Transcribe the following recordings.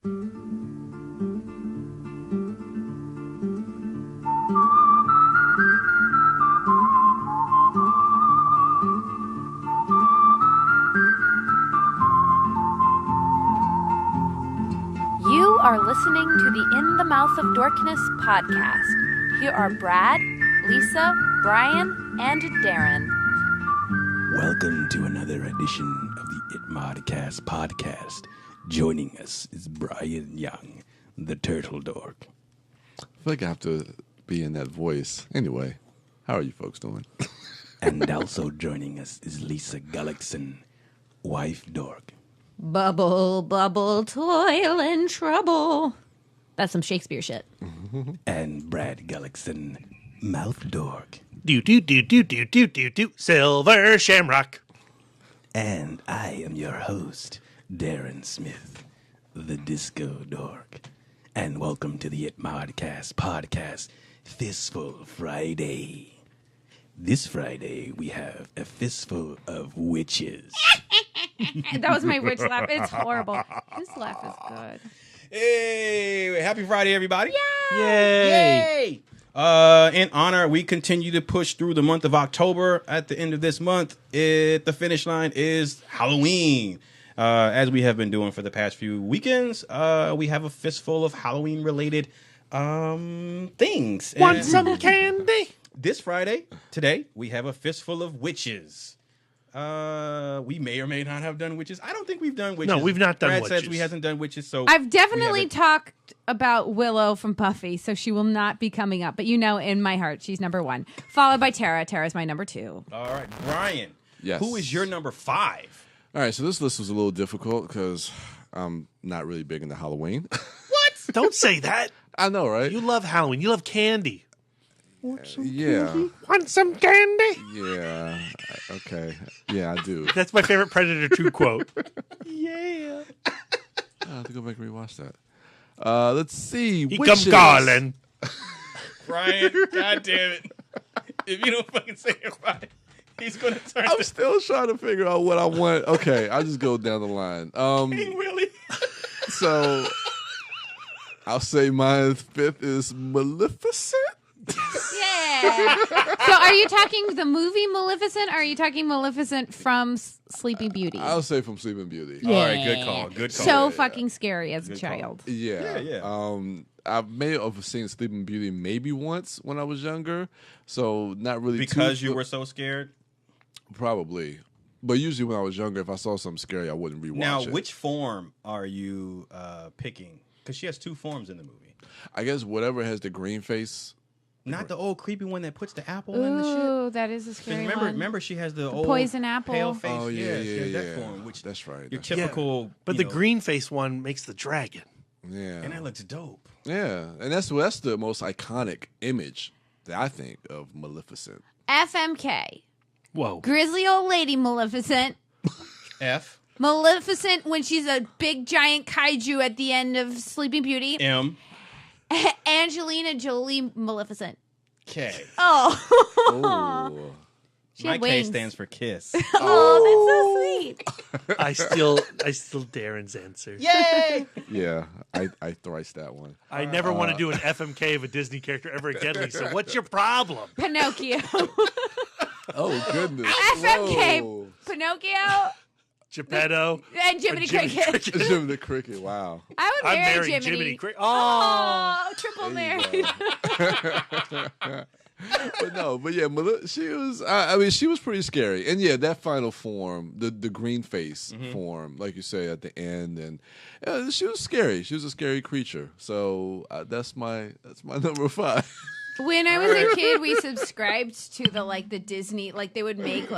You are listening to the In the Mouth of Dorkness podcast. Here are Brad, Lisa, Brian, and Darren. Welcome to another edition of the It Modcast podcast. Joining us is Brian Young, the Turtle Dork. I feel like I have to be in that voice. Anyway, how are you folks doing? And also joining us is Lisa Gullickson, wife Dork. Bubble, bubble, toil and trouble. That's some Shakespeare shit. And Brad Gullickson, mouth Dork. Do, Silver Shamrock. And I am your host, Darren Smith, the Disco Dork. And welcome to the It Modcast podcast, Fistful Friday. This Friday, we have a fistful of witches. That was my witch laugh. It's horrible. His laugh is good. Hey, happy Friday, everybody. Yay! In honor, we continue to push through the month of October. At the end of this month, the finish line is Halloween. As we have been doing for the past few weekends, we have a fistful of Halloween-related things. Want some candy? This Friday, today, we have a fistful of witches. We may or may not have done witches. I don't think we've done witches. No, we've not done Brad witches. says we hasn't done witches, so I've definitely we haven't. talked about Willow from Buffy, so she will not be coming up. But you know, in my heart, she's number one. Followed by Tara. Tara's my number two. All right, Brian. Yes. Who is your number 5? All right, so this list was a little difficult because I'm not really big into Halloween. What? Don't say that. I know, right? You love Halloween. You love candy. Yeah. Want some candy? Yeah. Okay. Yeah, I do. That's my favorite Predator 2 quote. Yeah. I have to go back and rewatch that. Let's see. He Witches. come calling. Brian, God damn it. If you don't fucking say it right, he's going to turn I'm still trying to figure out what I want. Okay, I'll just go down the line. King Willie. So I'll say my 5th is Maleficent. Yeah. So are you talking the movie Maleficent, or are you talking Maleficent from Sleeping Beauty? I'll say from Sleeping Beauty. Yeah. All right, good call. Good call. So fucking scary as a Good call. child. Yeah. Yeah. I may have seen Sleeping Beauty maybe once when I was younger, so not really Because too you were so scared? probably. But usually when I was younger, if I saw something scary, I wouldn't rewatch Now, it. which form are you picking? Because she has 2 forms in the movie. I guess whatever has the green face. Not the old creepy one that puts the apple in the shit. Ooh, that is a scary one. Remember, she has the old poison apple. pale face. Oh yeah, she has yeah. that form, which That's right. your That's typical. But you the know, green face one makes the dragon. yeah, and that looks dope. yeah, and that's the most iconic image that I think of Maleficent. FMK. Whoa. Grizzly old lady Maleficent. F Maleficent when she's a big giant kaiju at the end of Sleeping Beauty. M Angelina Jolie Maleficent. K. Oh. Oh, She My had K wings. stands for kiss. Oh, that's so sweet. I still Darren's answer. Yay! yeah, I thrice that one. I never want to do an FMK of a Disney character ever again, Lisa. What's your problem? Pinocchio. Oh goodness, FMK. Whoa. Pinocchio Geppetto. and Jiminy Cricket. Jimmy the Cricket. Wow. I would I'm marry marrying Jiminy. Jiminy Cricket. Oh. Oh, triple There you married. But yeah, she was. I mean, she was pretty scary, and yeah, that final form, the green face form, like you say at the end, and she was scary. She was a scary creature. So that's my number 5. When I was a kid, we subscribed to the Disney, they would make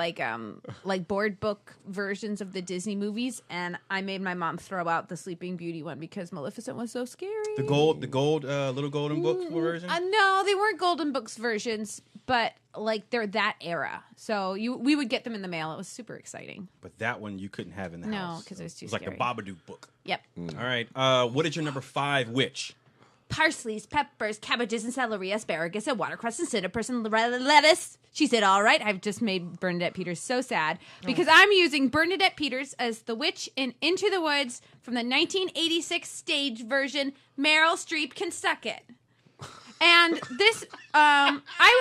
board book versions of the Disney movies, and I made my mom throw out the Sleeping Beauty one because Maleficent was so scary. The gold, little golden book version. No, they weren't Golden Books versions, but they're that era. So we would get them in the mail. It was super exciting. But that one you couldn't have in the house. No, because it was too It was scary. like the Babadook book. Yep. All right. What is your number 5 witch? Parsleys, peppers, cabbages, and celery, asparagus, and watercress, and cinnamon, and lettuce. She said, all right. I've just made Bernadette Peters so sad because I'm using Bernadette Peters as the witch in Into the Woods from the 1986 stage version. Meryl Streep can suck it. And this, I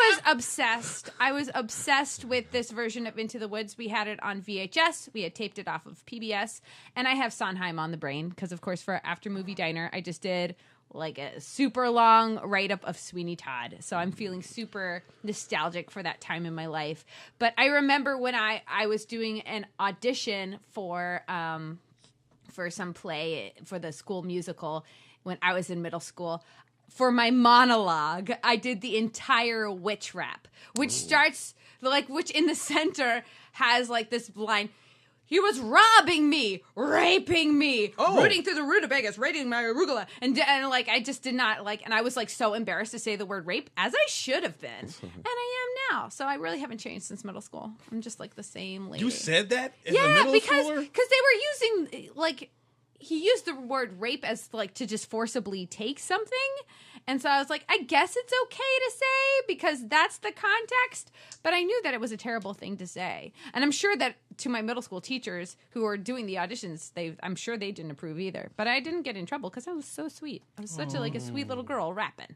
was obsessed. I was obsessed with this version of Into the Woods. We had it on VHS. We had taped it off of PBS. And I have Sondheim on the brain because, of course, for After Movie Diner, I just did like a super long write-up of Sweeney Todd. So I'm feeling super nostalgic for that time in my life. But I remember when I was doing an audition for some play for the school musical when I was in middle school. For my monologue, I did the entire witch rap, which starts which in the center has like this line. He was robbing me, raping me, rooting through the rutabagas, raiding my arugula. And like, I just did not like, and I was like so embarrassed to say the word rape, as I should have been. And I am now. So I really haven't changed since middle school. I'm just like the same lady. You said that as a yeah, middle because schooler? they were using, like, he used the word rape as like to just forcibly take something. And so I was like, I guess it's okay to say because that's the context. But I knew that it was a terrible thing to say. And I'm sure that to my middle school teachers who were doing the auditions, I'm sure they didn't approve either. But I didn't get in trouble because I was so sweet. I was such a sweet little girl rapping.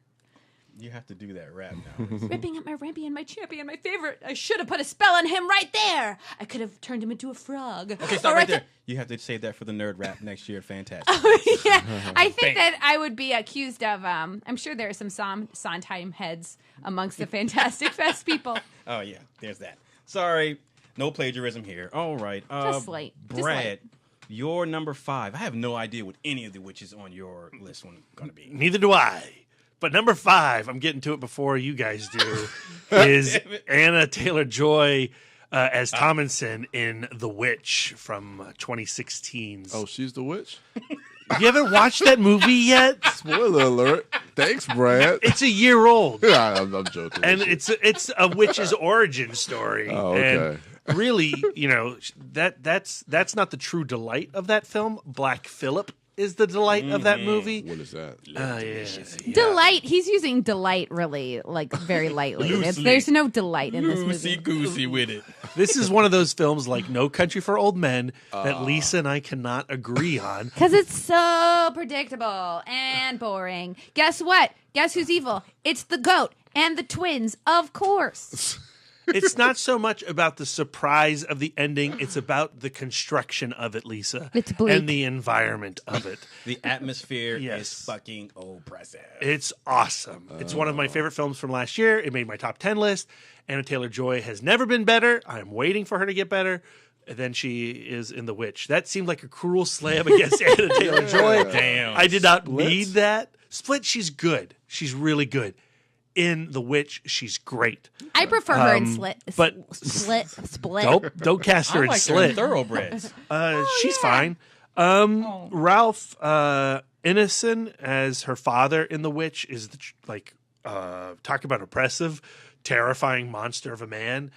You have to do that rap now. Ripping up my Rampion, my champion, my favorite. I should have put a spell on him right there. I could have turned him into a frog. Okay, stop right there. You have to save that for the nerd rap next year. Fantastic. Yeah, I think that I would be accused of. I'm sure there are some Sondheim heads amongst the Fantastic Fest people. Oh yeah, there's that. Sorry, no plagiarism here. All right, Just late. Brad, your number 5. I have no idea what any of the witches on your list one going to be. Neither do I. But number 5, I'm getting to it before you guys do, is Anna Taylor-Joy as Tomlinson in The Witch from 2016's. Oh, she's the witch? You haven't watched that movie yet? Spoiler alert. Thanks, Brad. It's a year old. Yeah, I'm joking. And it's a witch's origin story. Oh, okay. And really, that's not the true delight of that film. Black Phillip is the delight of that movie. What is that? Yeah. Delight. He's using delight really, like, very lightly. There's no delight in this movie. Goosey with it. This is one of those films like No Country for Old Men that Lisa and I cannot agree on. Because it's so predictable and boring. Guess what? Guess who's evil? It's the goat and the twins, of course. It's not so much about the surprise of the ending. It's about the construction of it, Lisa. It's bleak. And the environment of it. The atmosphere Yes. is fucking oppressive. It's awesome. It's one of my favorite films from last year. It made my top 10 list. Anna Taylor-Joy has never been better. I'm waiting for her to get better than she is in The Witch. That seemed like a cruel slam against Anna Taylor-Joy. Damn. I did not need that. Split, she's good. She's really good. In The Witch, she's great. I prefer her in Split. Split. Don't cast her I in like Slit. Thoroughbreds. She's fine. Ralph Ineson as her father in The Witch is talk about oppressive, terrifying monster of a man,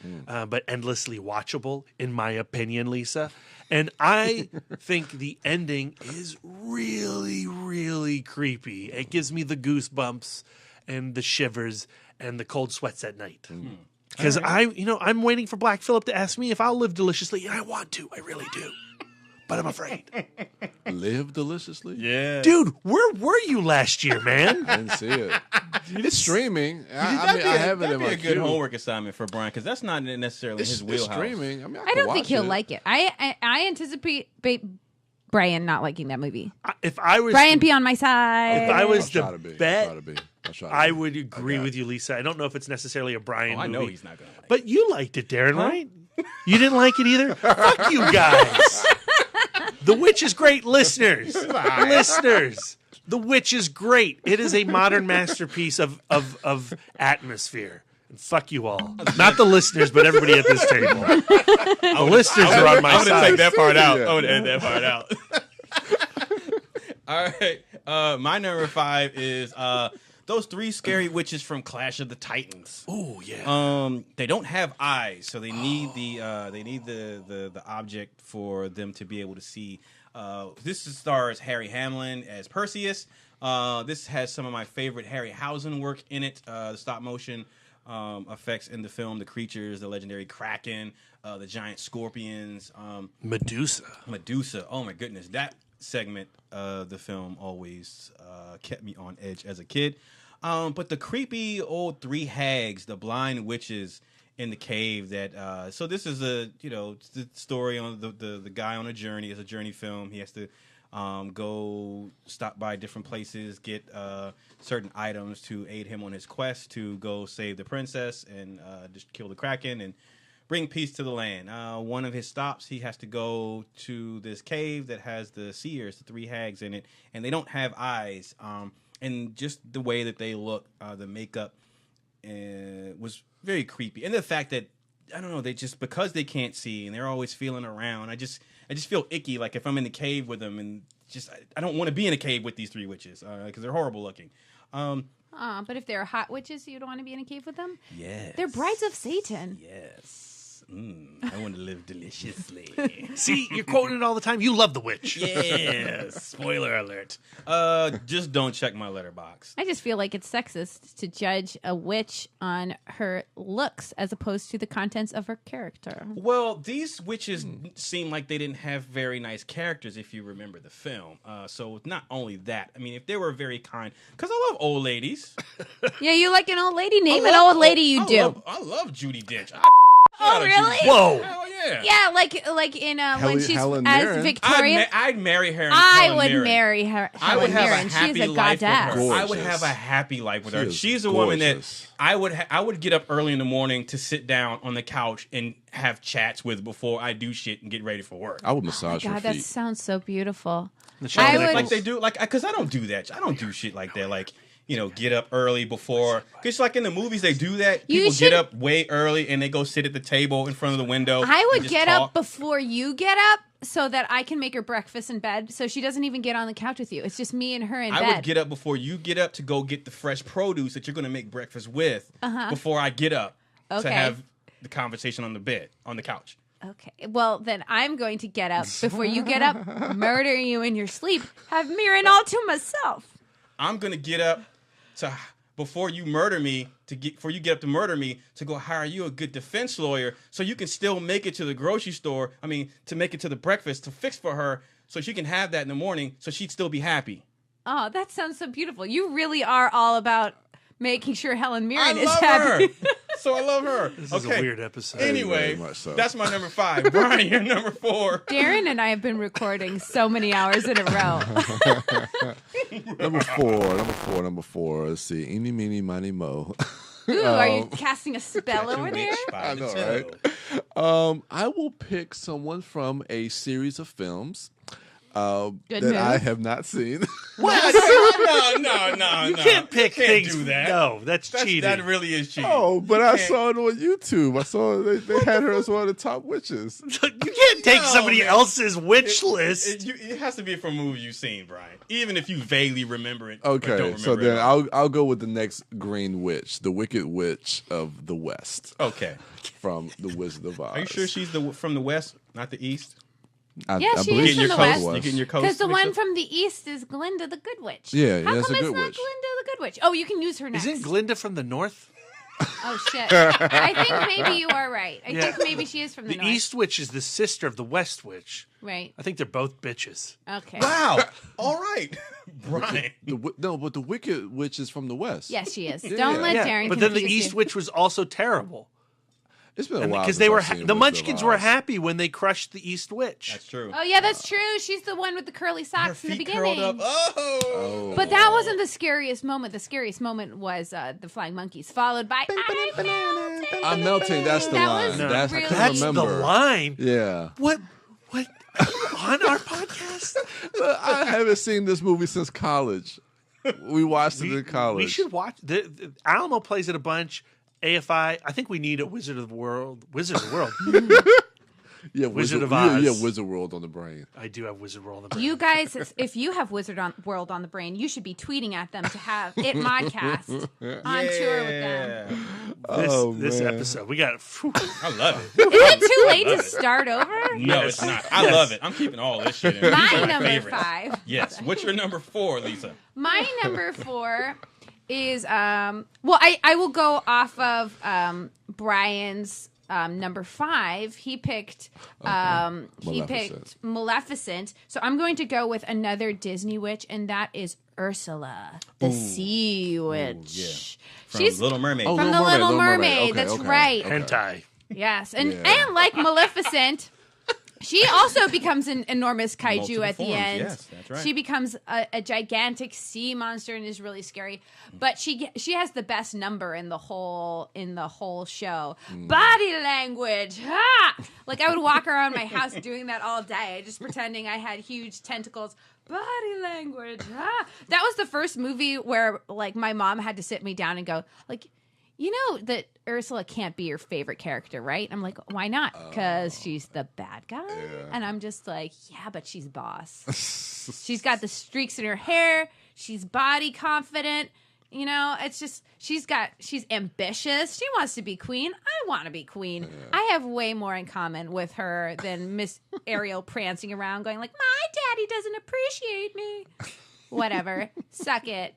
but endlessly watchable, in my opinion, Lisa. And I think the ending is really, really creepy. It gives me the goosebumps and the shivers and the cold sweats at night. Because I'm waiting for Black Phillip to ask me if I'll live deliciously, and I want to. I really do. But I'm afraid. Live deliciously? Yeah. Dude, where were you last year, man? I didn't see it. It's streaming. I That'd have it in be my a good queue. homework assignment for Brian because that's not necessarily his It's wheelhouse. streaming. I I don't think he'll it. like it. I anticipate Brian not liking that movie. If I was Brian, be on my side. If I was I'll try to to be. bet, I'll try to be. I would agree with you, Lisa. I don't know if it's necessarily a Brian Oh, I movie. know he's not going to like it. But you liked it, Darren, right? You didn't like it either? Fuck you guys. The Witch is great, listeners. Listeners. The Witch is great. It is a modern masterpiece of atmosphere. And fuck you all. Not the listeners, but everybody at this table. The listeners are on my I'm going to side. take that part out. Yeah. I'm going to edit that part out. All right. My number 5 is those 3 scary witches from Clash of the Titans. Oh, yeah. They don't have eyes, so they need the object for them to be able to see. This stars Harry Hamlin as Perseus. This has some of my favorite Harryhausen work in it. The stop motion effects in the film, the creatures, the legendary kraken, the giant scorpions, Medusa. Oh my goodness, that segment of the film always kept me on edge as a kid. But the creepy old three hags, the blind witches in the cave. That so this is the story on the guy on a journey. It's a journey film. He has to go stop by different places, get certain items to aid him on his quest to go save the princess and just kill the kraken and bring peace to the land. One of his stops, he has to go to this cave that has the seers, the three hags in it, and they don't have eyes. And just the way that they look, the makeup was very creepy. And the fact that, I don't know, they just, because they can't see and they're always feeling around, I just feel icky, like if I'm in the cave with them, and just, I don't want to be in a cave with these three witches, because they're horrible looking. But if they're hot witches, you don't want to be in a cave with them? Yes. They're brides of Satan. Yes. I want to live deliciously. See, you're quoting it all the time. You love The Witch. Yes. Spoiler alert. Just don't check my letterbox. I just feel like it's sexist to judge a witch on her looks as opposed to the contents of her character. Well, these witches seem like they didn't have very nice characters, if you remember the film. So not only that, I mean, if they were very kind, because I love old ladies. Yeah, you like an old lady? Name an old lady you do. I love Judi Dench. Oh, really? Whoa. Hell yeah. Yeah, like in when she's Helen as Mirren. Victoria. I'd marry her. I would marry her. I would Helen have Mirren. a happy She's a life goddess. with her. I would Gorgeous. have a happy life with her. She is She's a woman that gorgeous. I would get up early in the morning to sit down on the couch and have chats with before I do shit and get ready for work. I would massage her God, that feet. sounds so beautiful. I would- Like they do, like, because I don't do that. I don't do shit like that. Like, get up early before. Because like in the movies, they do that. You People should- get up way early and they go sit at the table in front of the window. I and would just get talk. up before you get up so that I can make her breakfast in bed so she doesn't even get on the couch with you. It's just me and her in I bed. would get up before you get up to go get the fresh produce that you're going to make breakfast with before I get up Okay. to have the conversation on the couch. Okay. Well, then I'm going to get up before you get up, murder you in your sleep, have Mirren all to myself. I'm going to get up before you murder me before you get up to murder me to go hire you a good defense lawyer so you can still make it to the grocery store. I mean, to make it to the breakfast to fix for her so she can have that in the morning so she'd still be happy. Oh, that sounds so beautiful. You really are all about making sure Helen Mirren I is love happy. her. So I love her. This is a weird episode. Anyway, Very much so. that's my number 5. Brian, you're number 4. Darren and I have been recording so many hours in a row. Number four. Let's see. Eeny, meeny, miny, mo. Ooh, are you casting a spell over there? I know, right? I will pick someone from a series of films that move. I have not seen. What? No. You can't pick Can't things. do that. No, that's cheating. That really is cheating. Oh, but I saw it on YouTube. I saw they had her as one of the top witches. You can't take No, somebody man. else's witch list. It has to be from a movie you've seen, Brian. Even if you vaguely remember it. but don't Okay, remember so it then at all. I'll go with the next Green Witch, the Wicked Witch of the West, Okay. from the Wizard of Oz. Are you sure she's from the West, not the East? Yeah, she believe is from she's the from West. You getting your coast Because the mixed one up? from the east is Glinda the Good Witch. Yeah, How that's come a it's good not witch. Glinda the Good Witch? Oh, you can use her next. Isn't Glinda from the north? Oh, shit. I think maybe you are right. I think maybe she is from the The north. East Witch is the sister of the West Witch. Right. I think they're both bitches. Okay. Wow. All right. Brian. But the Wicked Witch is from the West. Yes, she is. Don't let Yeah, Darren but then the confuse East you. Witch was also terrible. It's been a while Because since they were I've seen the Wizard of Munchkins were Oz. happy when they crushed the East Witch. That's true. Oh, yeah, that's true. She's the one with the curly Her socks in the feet beginning. curled up. Oh. But that wasn't the scariest moment. The scariest moment was the flying monkeys, followed by I'm melting. That's the That line. was That's really- I couldn't That's remember. the line. Yeah. What? Are you on our podcast? I haven't seen this movie since college. We watched it in college. We should watch. The Alamo plays it a bunch. AFI. I think we need a Wizard of the World. Yeah, Wizard of Yeah, Oz. Wizard World on the brain. I do have Wizard World. On the brain. You guys, if you have World on the brain, you should be tweeting at them to have it modcast on tour with them. This episode, we got. I love it. Is it too late to start over? No, it's not. I love it. I'm keeping all this shit in. These My are number favorites. 5. Yes. What's your number 4, Lisa? My number 4 is I will go off of Brian's number 5. He picked Maleficent. So I'm going to go with another Disney witch, and that is Ursula, the sea witch. From Little Mermaid. Oh, From the Little Mermaid. Okay, That's okay. right. Hentai. Yes, and like Maleficent, she also becomes an enormous kaiju Multiple at the forms, end. yes, that's right. She becomes a gigantic sea monster and is really scary. But she has the best number in the whole show. Body language. Ha! Like I would walk around my house doing that all day, just pretending I had huge tentacles. Body language. Ah. That was the first movie where like my mom had to sit me down and go like, you know that Ursula can't be your favorite character, right? I'm like, why not? Because she's the bad guy. Yeah. And I'm just like, yeah, but she's boss. She's got the streaks in her hair. She's body confident. You know, it's just, she's ambitious. She wants to be queen. I want to be queen. Yeah. I have way more in common with her than Miss Ariel prancing around going like, my daddy doesn't appreciate me. Whatever. Suck it.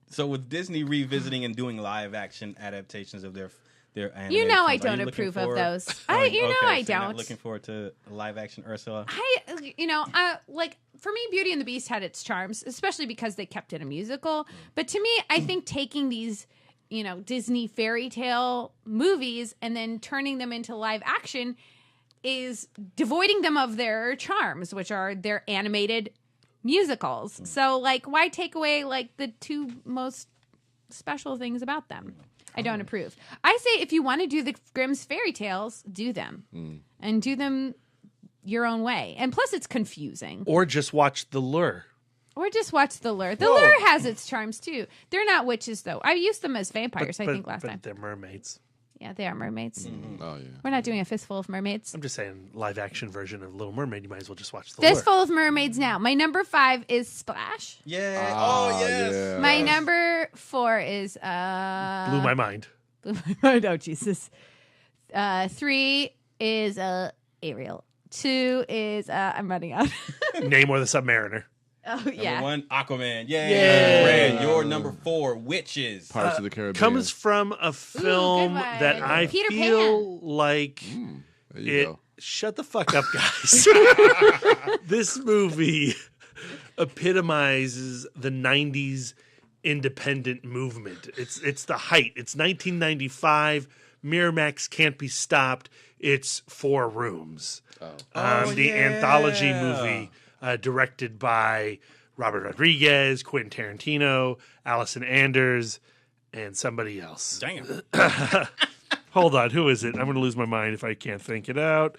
So with Disney revisiting and doing live action adaptations of their animated you know, films, I don't approve of those. I I You're don't. not looking forward to live action Ursula. Like for me, Beauty and the Beast had its charms, especially because they kept it a musical. But to me, I think taking these, Disney fairy tale movies and then turning them into live action is devoiding them of their charms, which are their animated musicals. So like why take away like the two most special things about them? I don't approve. I say if you want to do the Grimm's fairy tales, do them. And do them your own way. And plus it's confusing. Or just watch The Lure. Or just watch The Lure. The Lure has its charms too. They're not witches though. I used them as vampires, I think last time. They're mermaids. Yeah, they are mermaids. Oh, yeah. We're not doing a Fistful of Mermaids. I'm just saying, live action version of Little Mermaid, you might as well just watch The Lure. Fistful of Mermaids now. My number 5 is Splash. Yeah. Yes. Yeah. My number 4 is Blew my mind. oh Jesus. 3 is Ariel. 2 is I'm running out. Namor the Submariner. Oh yeah. Number 1, Aquaman. Yay. Red, your number 4, Witches. Pirates of the Caribbean. Comes from a film one. that I Peter feel like There you go. Shut the fuck up, guys. This movie epitomizes the 90s independent movement. It's the height. It's 1995. Miramax can't be stopped. It's 4 Rooms. The anthology movie directed by Robert Rodriguez, Quentin Tarantino, Allison Anders, and somebody else. Damn. Hold on, who is it? I'm going to lose my mind if I can't think it out.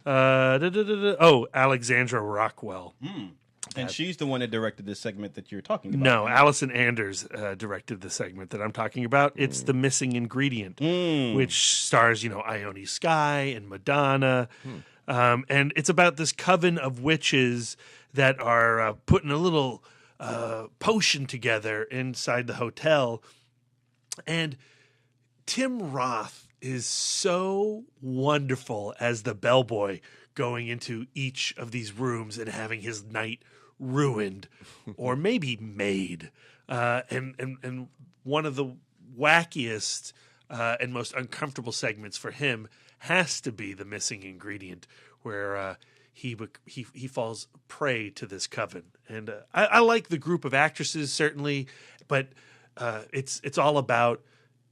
Alexandra Rockwell. And she's the one that directed this segment that you're talking about. No, Allison Anders directed the segment that I'm talking about. It's The Missing Ingredient, which stars, Ione Skye and Madonna. And it's about this coven of witches that are putting a little potion together inside the hotel. And Tim Roth is so wonderful as the bellboy going into each of these rooms and having his night ruined or maybe made. And one of the wackiest and most uncomfortable segments for him has to be The Missing Ingredient, where he falls prey to this coven. And I like the group of actresses, certainly, but it's all about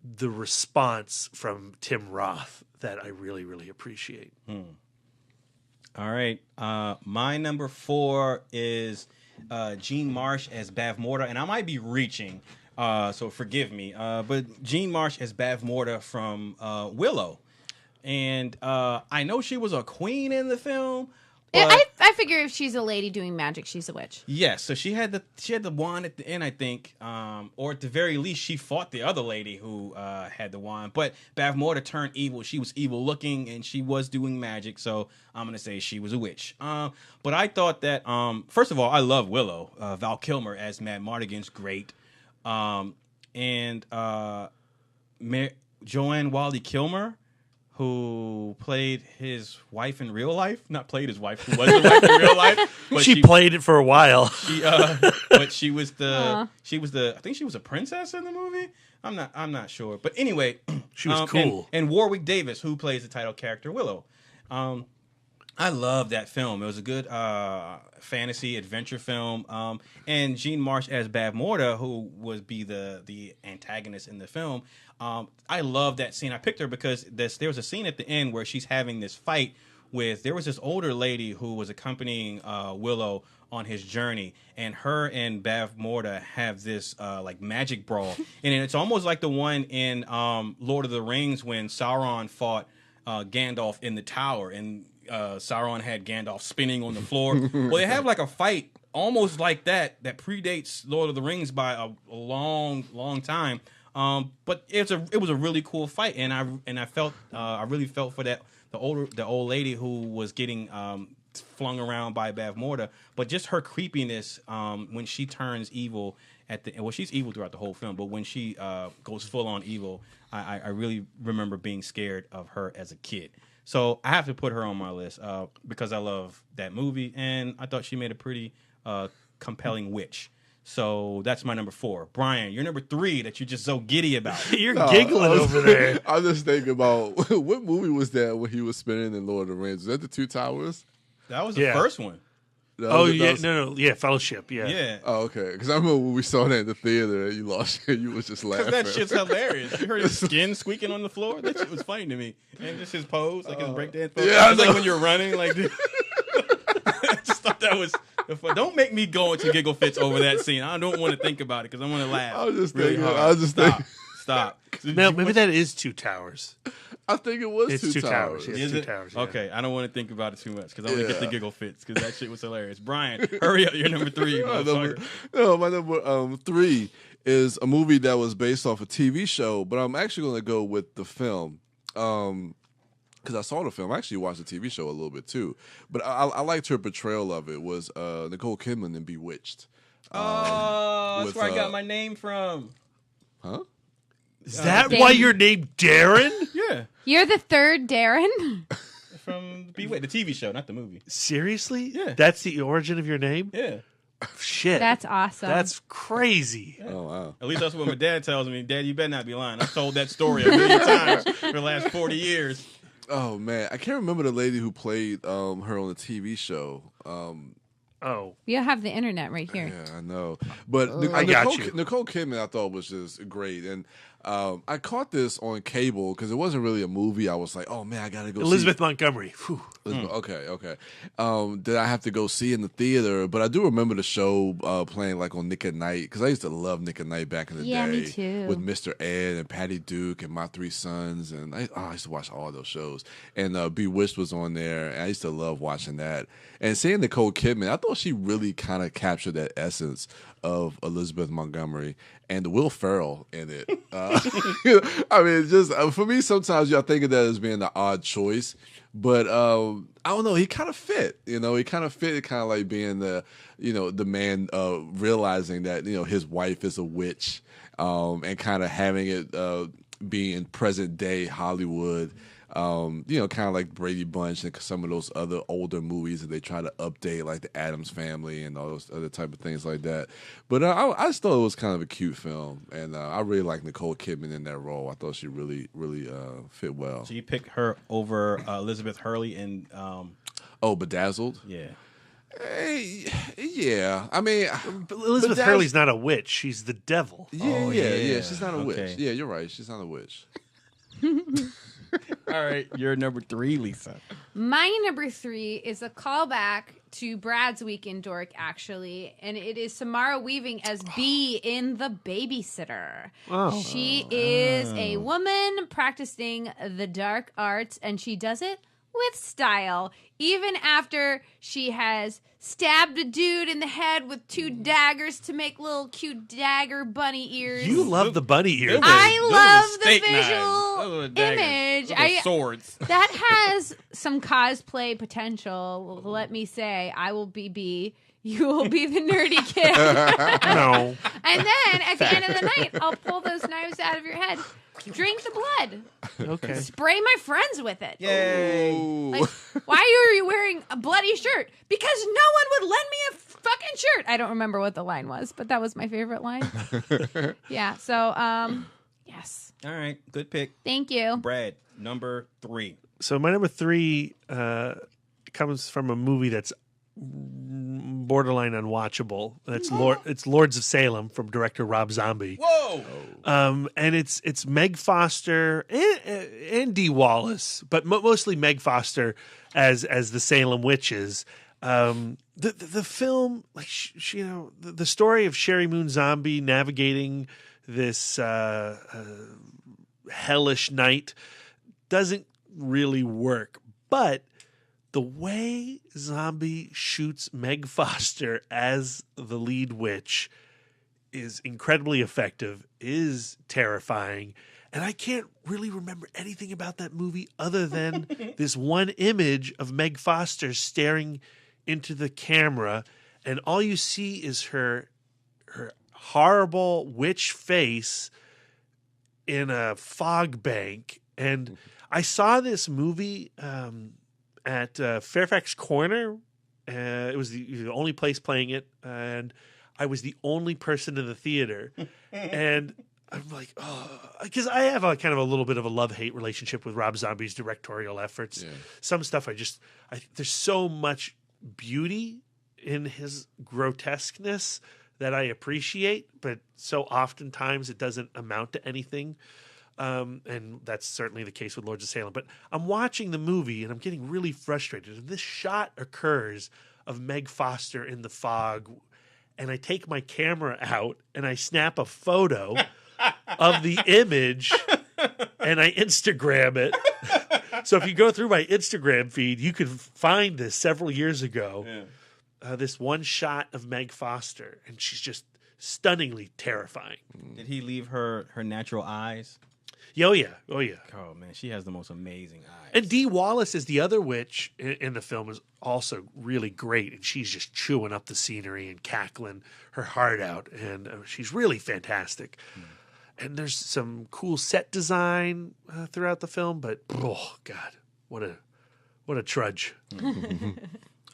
the response from Tim Roth that I really, really appreciate. All right. My number 4 is Jean Marsh as Bavmorda, and I might be reaching, so forgive me. But Jean Marsh as Bavmorda from Willow. And I know she was a queen in the film. But I figure if she's a lady doing magic, she's a witch. yes, so she had the wand at the end, I think, or at the very least, she fought the other lady who had the wand. But Bavmorda turned evil. She was evil looking, and she was doing magic. So I'm gonna say she was a witch. But I thought that first of all, I love Willow. Val Kilmer as Mad Mardigan's great, and Joanne Wally Kilmer, who played his wife in real life. Not played his wife, who was his wife in real life. But she played it for a while. But she was I think she was a princess in the movie. I'm not sure. But anyway, she was cool. And Warwick Davis, who plays the title character Willow. I love that film. It was a good fantasy adventure film. And Jean Marsh as Bav Morta, who would be the antagonist in the film. I love that scene. I picked her because there was a scene at the end where she's having this fight there was this older lady who was accompanying Willow on his journey, and her and Bav Morta have this like magic brawl, and it's almost like the one in Lord of the Rings when Sauron fought Gandalf in the tower, and Sauron had Gandalf spinning on the floor. Well, they have like a fight almost like that predates Lord of the Rings by a long time. But it was a really cool fight, and I felt I really felt for the old lady who was getting flung around by Bav Morta, but just her creepiness when she turns evil she's evil throughout the whole film, but when she goes full on evil, I really remember being scared of her as a kid. So I have to put her on my list because I love that movie, and I thought she made a pretty compelling witch. So that's my number 4. Brian, your number 3 that you're just so giddy about. You're giggling over there. I was just thinking about what movie was that when he was spinning in Lord of the Rings? Was that the Two Towers? That was the first one. Fellowship, yeah. Yeah. Oh, okay. Because I remember when we saw that in the theater and you lost it, you was just laughing. Because that shit's hilarious. You heard his skin squeaking on the floor? That shit was funny to me. And just his pose, like his breakdance pose. Yeah, like when you're running, like this. I just thought that was fun. Don't make me go into giggle fits over that scene. I don't want to think about it because I want to laugh. I was just really thinking. hard. I was just thinking. Stop. No, maybe that is Two Towers. I think it was It's Two Two Towers. Towers. Is Two it? Towers, yeah. Okay, I don't want to think about it too much because I want to get the giggle fits because that shit was hilarious. Brian, hurry up. You're number 3, motherfucker. My number 3 is a movie that was based off a TV show, but I'm actually going to go with the film. Because I saw the film. I actually watched the TV show a little bit too. But I liked her portrayal of it was Nicole Kidman in Bewitched. That's where I got my name from. Huh? Is that why you're named Darren? Yeah. You're the third Darren? From Bewitched, the TV show, not the movie. Seriously? Yeah. That's the origin of your name? Yeah. Shit. That's awesome. That's crazy. Yeah. Oh, wow. At least that's what my dad tells me. Dad, you better not be lying. I've told that story a million times for the last 40 years. Oh, man. I can't remember the lady who played her on the TV show. You have the internet right here. Yeah, I know. But Nicole Kidman, I thought was just great. And I caught this on cable because it wasn't really a movie. I was like, oh, man, I got to go Elizabeth Montgomery. Okay. Did I have to go see in the theater? But I do remember the show playing like on Nick at Night because I used to love Nick at Night back in the day. Yeah, me too. With Mr. Ed and Patty Duke and My Three Sons. And I used to watch all those shows. And Bewitched was on there. And I used to love watching that. And seeing Nicole Kidman, I thought she really kind of captured that essence of Elizabeth Montgomery and Will Ferrell in it. I mean, just for me, sometimes y'all think of that as being the odd choice, but I don't know. He kind of fit, He kind of fit, kind of like being the man realizing that his wife is a witch, and kind of having it be in present day Hollywood. Kind of like Brady Bunch and some of those other older movies that they try to update, like the Addams Family and all those other type of things like that. But I just thought it was kind of a cute film, and I really like Nicole Kidman in that role. I thought she really, really fit well. So you picked her over Elizabeth Hurley in Bedazzled? Yeah. Hey, yeah. I mean, Elizabeth Hurley's not a witch. She's the devil. Yeah. She's not a witch. Okay. Yeah, you're right. She's not a witch. All right, you're number 3, Lisa. My number 3 is a callback to Brad's Weekend Dork, actually, and it is Samara Weaving as Bee in The Babysitter. Oh. She is a woman practicing the dark arts, and she does it with style, even after she has stabbed a dude in the head with 2 daggers to make little cute dagger bunny ears. You love the bunny ears. I love the visual image. Swords. That has some cosplay potential. Let me say, I will be Bee. You will be the nerdy kid. No. And then at the end of the night, I'll pull those knives out of your head, drink the blood, Okay. spray my friends with it. Yay! Like, why are you wearing a bloody shirt? Because no one would lend me a fucking shirt. I don't remember what the line was, but that was my favorite line. Yeah. So, yes. All right, good pick. Thank you. Brad, number 3. So my number 3 comes from a movie that's borderline unwatchable. That's It's Lords of Salem from director Rob Zombie. Whoa! And it's Meg Foster and Dee Wallace, but mostly Meg Foster as the Salem witches. The film, like the story of Sherry Moon Zombie navigating this hellish night doesn't really work, but the way Zombie shoots Meg Foster as the lead witch is incredibly effective, is terrifying, and I can't really remember anything about that movie other than this one image of Meg Foster staring into the camera, and all you see is her horrible witch face in a fog bank. And I saw this movie at Fairfax Corner. It was the only place playing it, and I was the only person in the theater. And I'm like, oh, because I have a kind of a little bit of a love-hate relationship with Rob Zombie's directorial efforts. Yeah. Some stuff there's so much beauty in his grotesqueness that I appreciate, but so oftentimes it doesn't amount to anything. And that's certainly the case with Lords of Salem. But I'm watching the movie and I'm getting really frustrated. And this shot occurs of Meg Foster in the fog. And I take my camera out and I snap a photo of the image and I Instagram it. So if you go through my Instagram feed, you can find this several years ago. Yeah. This one shot of Meg Foster. And she's just stunningly terrifying. Did he leave her natural eyes? Oh, yeah. Oh, yeah. Oh, man, she has the most amazing eyes. And Dee Wallace is the other witch in the film, is also really great. And she's just chewing up the scenery and cackling her heart out. And she's really fantastic. And there's some cool set design throughout the film. But, oh, God, what a trudge.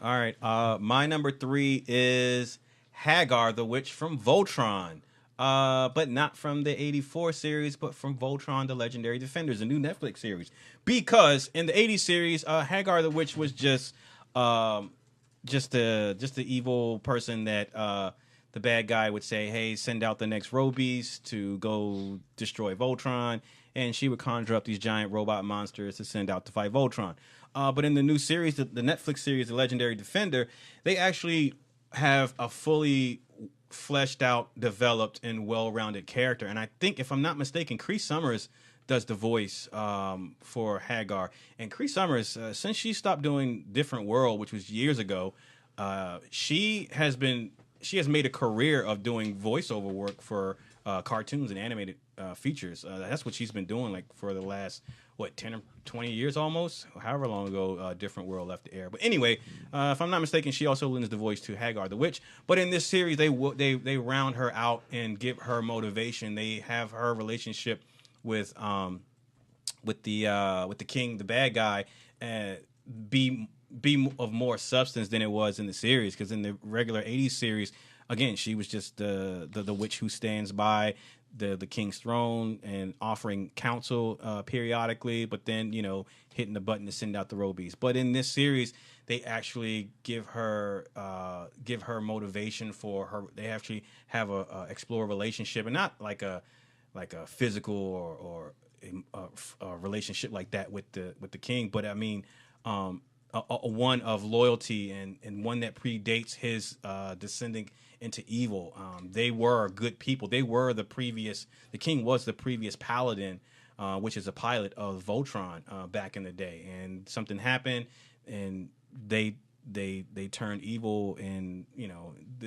All right. My number 3 is Hagar, the witch from Voltron. But not from the 84 series, but from Voltron, the Legendary Defenders, a new Netflix series. Because in the 80 series, Hagar the Witch was just the evil person that the bad guy would say, hey, send out the next Robies to go destroy Voltron. And she would conjure up these giant robot monsters to send out to fight Voltron. But in the new series, the Netflix series, The Legendary Defender, they actually have a fully fleshed out, developed, and well-rounded character. And I think, if I'm not mistaken, Cree Summers does the voice for Hagar. And Cree Summers, since she stopped doing Different World, which was years ago, she has made a career of doing voiceover work for cartoons and animated features. That's what she's been doing for the last 10 or 20 years almost, however long ago Different World left the air. But anyway, if I'm not mistaken, she also lends the voice to Hagar the Witch. But in this series, they round her out and give her motivation. They have her relationship with the king, the bad guy, be of more substance than it was in the series. Because in the regular 80s series, again, she was just the witch who stands by the king's throne and offering counsel periodically, but then hitting the button to send out the Robies. But in this series, they actually give her motivation for her. They actually have a explore a relationship, and not like a physical or a relationship like that with the king, but I mean a one of loyalty and one that predates his descending into evil. They were good people. They were the king was the previous paladin, which is a pilot of Voltron back in the day. And something happened, and they turned evil, and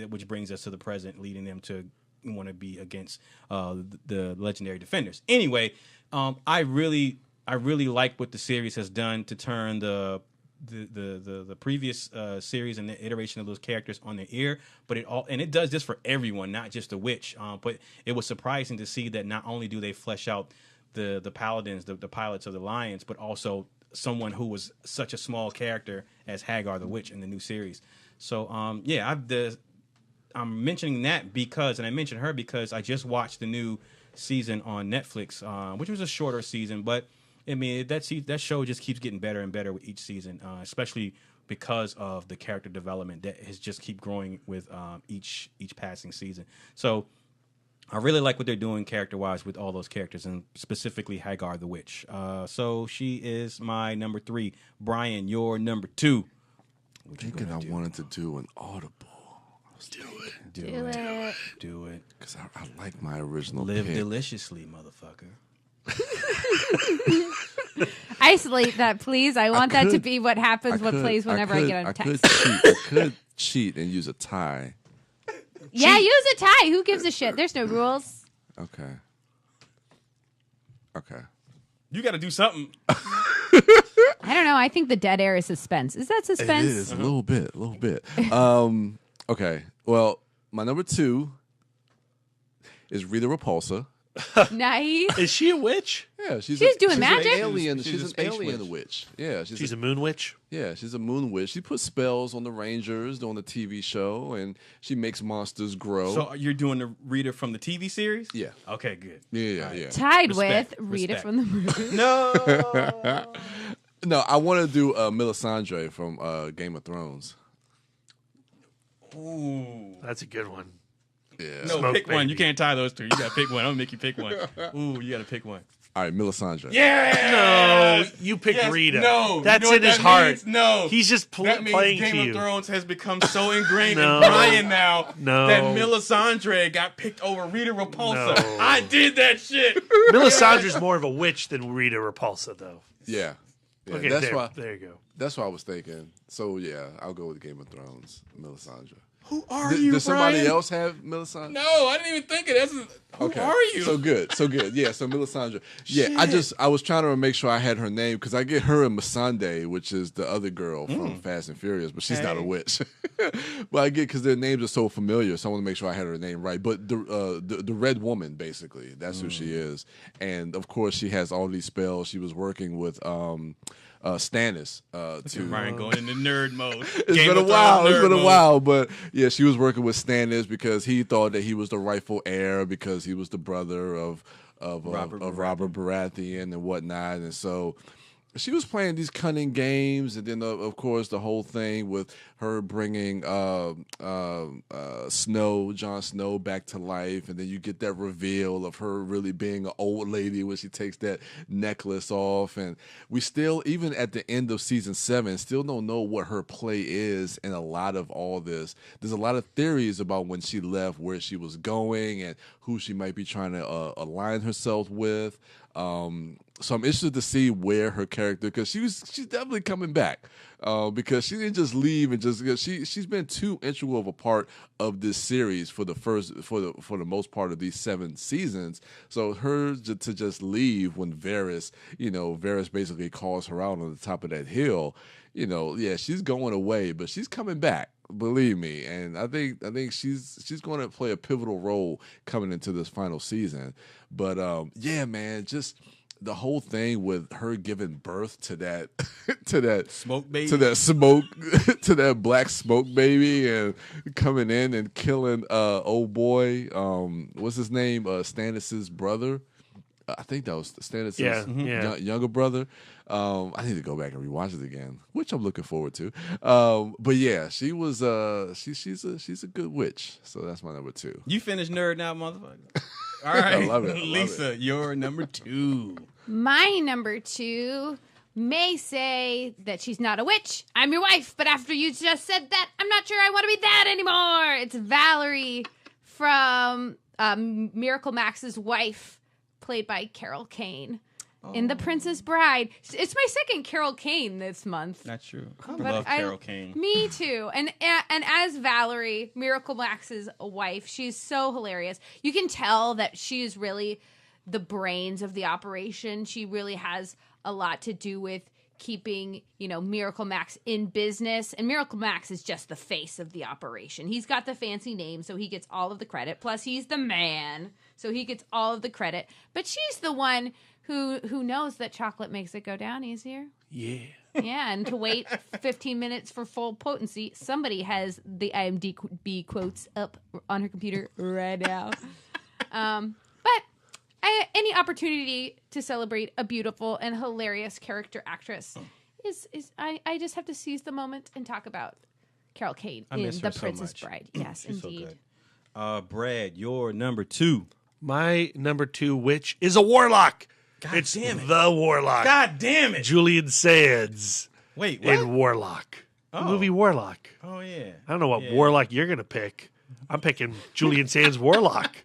which brings us to the present, leading them to want to be against the Legendary Defenders. Anyway, I really like what the series has done to turn the the previous series and the iteration of those characters on their ear, but it does this for everyone, not just the witch. But it was surprising to see that not only do they flesh out the paladins, the pilots of the lions, but also someone who was such a small character as Hagar the witch in the new series. So I'm mentioning that because, and I mentioned her because I just watched the new season on Netflix, which was a shorter season, but I mean that show just keeps getting better and better with each season, especially because of the character development that has just keep growing with each passing season. So I really like what they're doing character-wise with all those characters, and specifically Hagar the Witch. So she is my number 3. Brian, your number 2. Thinking I wanted to do an audible. Do Do it. Do it. Because I like my original Live pick. deliciously, motherfucker. Isolate that, please. I want that to be what happens, what plays whenever I get on text. I could cheat and use a tie. Yeah, use a tie. Who gives a shit? There's no rules. Okay. You got to do something. I don't know. I think the dead air is suspense. Is that suspense? It is, a little bit. Okay. Well, my number 2 is Rita Repulsa. Nice. Is she a witch? Yeah, she's doing an magic? alien. She's She's a an space alien witch. witch. Yeah, She's a moon witch. Yeah, she's a moon witch. She puts spells on the Rangers on the TV show, and she makes monsters grow. So you're doing the Rita from the TV series? Yeah. Okay, good. Yeah. Tied Respect. with Rita Respect. from the movie. No. No, I want to do Melisandre from Game of Thrones. Ooh. That's a good one. Yeah. No, Smoke pick one. baby. You can't tie those two. You got to pick one. I'm going to make you pick one. Ooh, you got to pick one. All right, Melisandre. Yeah. No, you pick Yes, Rita. No. That's You know in his what that heart. means? No. He's just That means playing Game to of you. Thrones has become so ingrained No. in Brian now No. that Melisandre got picked over Rita Repulsa. No. I did that shit. Melisandre's more of a witch than Rita Repulsa, though. Yeah. Okay, that's there, why. there you go. That's what I was thinking. So yeah, I'll go with Game of Thrones, Melisandre. Who are you, Does somebody Brian? else have Melisandre? No, I didn't even think of that. Who are you? So good. Yeah, so Melisandre. Yeah, I was trying to make sure I had her name because I get her and Missandei, which is the other girl from Fast and Furious, but she's not a witch. But I get because their names are so familiar, so I want to make sure I had her name right. But the red woman, basically, that's who she is, and of course she has all these spells. She was working with Stannis. Brian going into nerd mode. It's been a while. It's been a while, but yeah, she was working with Stannis because he thought that he was the rightful heir because he was the brother of Robert Baratheon and whatnot, and so she was playing these cunning games, and then of course the whole thing with her bringing Jon Snow back to life, and then you get that reveal of her really being an old lady when she takes that necklace off, and we still, even at the end of season 7, still don't know what her play is in a lot of all this. There's a lot of theories about when she left, where she was going, and who she might be trying to align herself with. So I'm interested to see where her character, because she's definitely coming back, because she didn't just leave and just, she's been too integral of a part of this series for the most part of these 7 seasons. So her to just leave when Varys basically calls her out on the top of that hill, yeah, she's going away, but she's coming back. Believe me, and I think she's going to play a pivotal role coming into this final season. But yeah, man, just the whole thing with her giving birth to that Smoke baby. to that black smoke baby, and coming in and killing old boy, what's his name, Stannis' brother. I think that was Stannis' younger brother. I need to go back and rewatch it again, which I'm looking forward to. But yeah, she was she's a good witch. So that's my number 2. You finished nerd now, motherfucker. All right, I love it. Lisa, you're number 2. My number 2 may say that she's not a witch. I'm your wife, but after you just said that, I'm not sure I want to be that anymore. It's Valerie from Miracle Max's wife, played by Carol Kane in The Princess Bride. It's my second Carol Kane this month. Not true. I But love Carol Kane. Me too. And as Valerie, Miracle Max's wife, she's so hilarious. You can tell that she is really the brains of the operation. She really has a lot to do with keeping, Miracle Max in business. And Miracle Max is just the face of the operation. He's got the fancy name, so he gets all of the credit. Plus, he's the man, so he gets all of the credit. But she's the one who knows that chocolate makes it go down easier. Yeah. Yeah, and to wait 15 minutes for full potency, somebody has the IMDb quotes up on her computer right now. But any opportunity to celebrate a beautiful and hilarious character actress is I just have to seize the moment and talk about Carol Kane in The Princess Bride. Yes, She's indeed. So good. Brad, your number 2. My number 2 witch is a warlock. It's damn it. the warlock. God damn it. Julian Sands. Wait, what? In Warlock. The movie Warlock. Oh, yeah. I don't know what Warlock you're going to pick. I'm picking Julian Sands Warlock.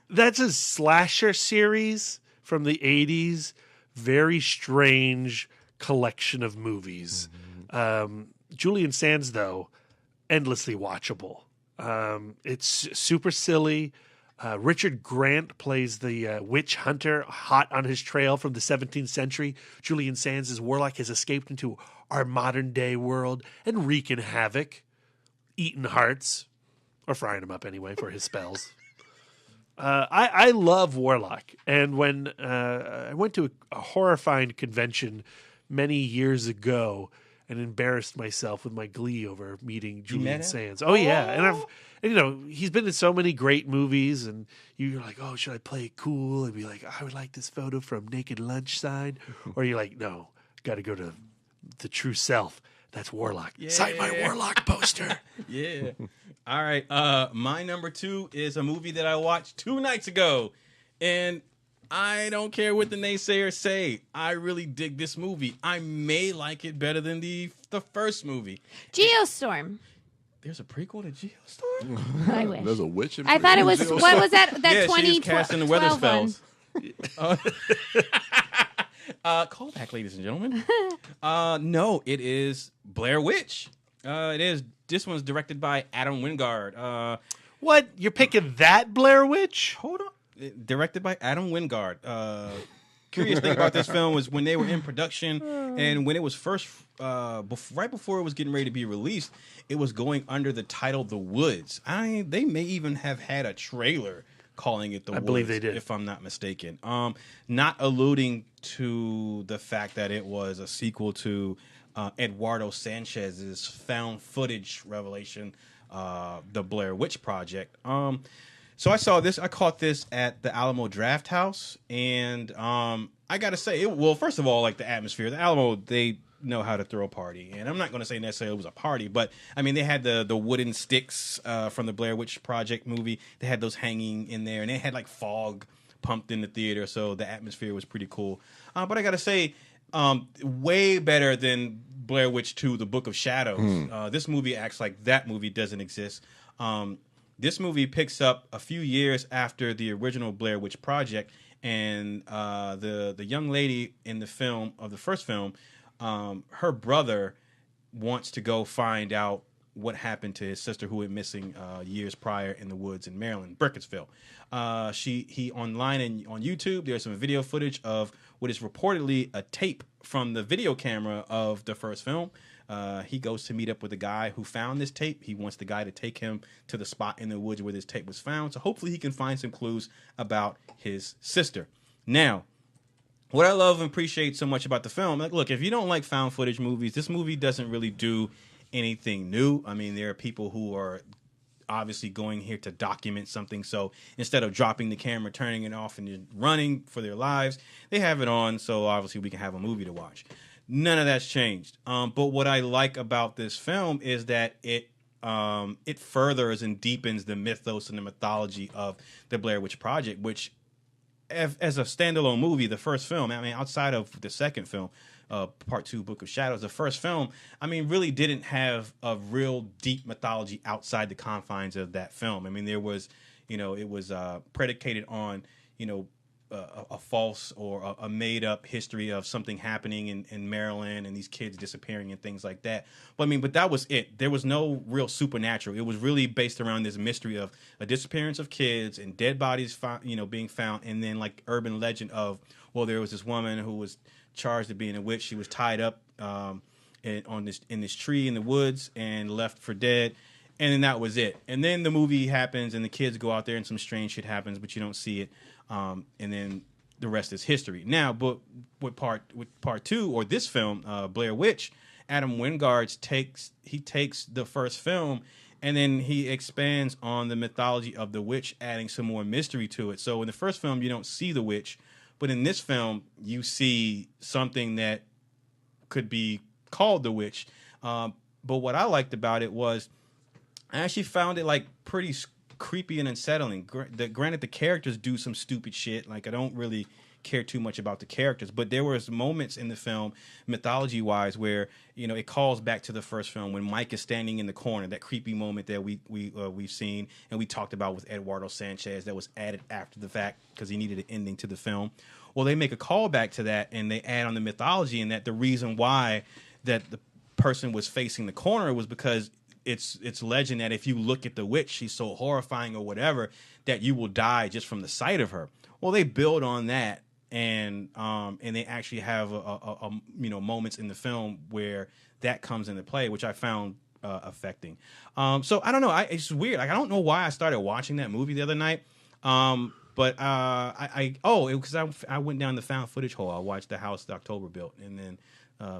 That's a slasher series from the 80s. Very strange collection of movies. Julian Sands, though, endlessly watchable. It's super silly. Richard Grant plays the witch hunter hot on his trail from the 17th century. Julian Sands' Warlock has escaped into our modern day world and wreaking havoc, eating hearts, or frying them up anyway for his spells. I love Warlock. And when I went to a horrifying convention many years ago and embarrassed myself with my glee over meeting Julian Sands. Oh, yeah. And he's been in so many great movies, and you're like, oh, should I play it cool? And be like, I would like this photo from Naked Lunch Side. Or you're like, no, got to go to the true self. That's Warlock. Yeah. Sign my Warlock poster. Yeah. All right. My number 2 is a movie that I watched 2 nights ago, and I don't care what the naysayers say. I really dig this movie. I may like it better than the first movie. Geostorm. There's a prequel to Geostorm? I wish. There's a witch in I thought it was, what was that? That Yeah, 2012 she's cast in the Weatherspoons. one. Call back, ladies and gentlemen. No, it is Blair Witch. It is. This one's directed by Adam Wingard. What? You're picking that Blair Witch? Hold on. Directed by Adam Wingard. Curious thing about this film was when they were in production and when it was first, right before it was getting ready to be released, it was going under the title The Woods. They may even have had a trailer calling it The Woods. I believe they did. If I'm not mistaken. Not alluding to the fact that it was a sequel to Eduardo Sanchez's found footage revelation, The Blair Witch Project. So I saw this. I caught this at the Alamo Draft House, and I gotta say, first of all, like the atmosphere, the Alamo, they know how to throw a party, and I'm not going to say necessarily it was a party, but I mean they had the wooden sticks from the Blair Witch Project movie. They had those hanging in there, and they had like fog pumped in the theater, so the atmosphere was pretty cool. But I gotta say, way better than Blair Witch 2: The Book of Shadows. This movie acts like that movie doesn't exist. This movie picks up a few years after the original Blair Witch Project, and the young lady in the first film, her brother wants to go find out what happened to his sister who went missing years prior in the woods in Maryland, Burkittsville. He online and on YouTube, there's some video footage of what is reportedly a tape from the video camera of the first film. He goes to meet up with the guy who found this tape. He wants the guy to take him to the spot in the woods where this tape was found. So hopefully he can find some clues about his sister. Now, what I love and appreciate so much about the film, like, look, if you don't like found footage movies, this movie doesn't really do anything new. I mean, there are people who are obviously going here to document something. So instead of dropping the camera, turning it off, and running for their lives, they have it on. So obviously we can have a movie to watch. None of that's changed. But what I like about this film is that it furthers and deepens the mythos and the mythology of the Blair Witch Project, which, as a standalone movie, the first film, I mean, outside of the second film, Part 2, Book of Shadows, the first film, I mean, really didn't have a real deep mythology outside the confines of that film. I mean, there was, it was predicated on, a false or a made-up history of something happening in Maryland and these kids disappearing and things like that. But that was it. There was no real supernatural. It was really based around this mystery of a disappearance of kids and dead bodies being found, and then like urban legend of, well, there was this woman who was charged with being a witch. She was tied up in this tree in the woods and left for dead. And then that was it. And then the movie happens, and the kids go out there, and some strange shit happens, but you don't see it. And then the rest is history. Now, but with part two, or this film, Blair Witch, Adam Wingard takes the first film, and then he expands on the mythology of the witch, adding some more mystery to it. So in the first film, you don't see the witch, but in this film, you see something that could be called the witch. But what I liked about it was, I actually found it like pretty creepy and unsettling. Granted, the characters do some stupid shit. Like, I don't really care too much about the characters, but there was moments in the film, mythology-wise, where it calls back to the first film when Mike is standing in the corner. That creepy moment that we've seen and we talked about with Eduardo Sanchez, that was added after the fact because he needed an ending to the film. Well, they make a callback to that, and they add on the mythology, and that the reason why that the person was facing the corner was because it's legend that if you look at the witch, she's so horrifying or whatever that you will die just from the sight of her. Well, they build on that, and they actually have moments in the film where that comes into play, which I found affecting. So I don't know. It's weird. Like, I don't know why I started watching that movie the other night. But because I went down the found footage hole. I watched The House that October Built, and then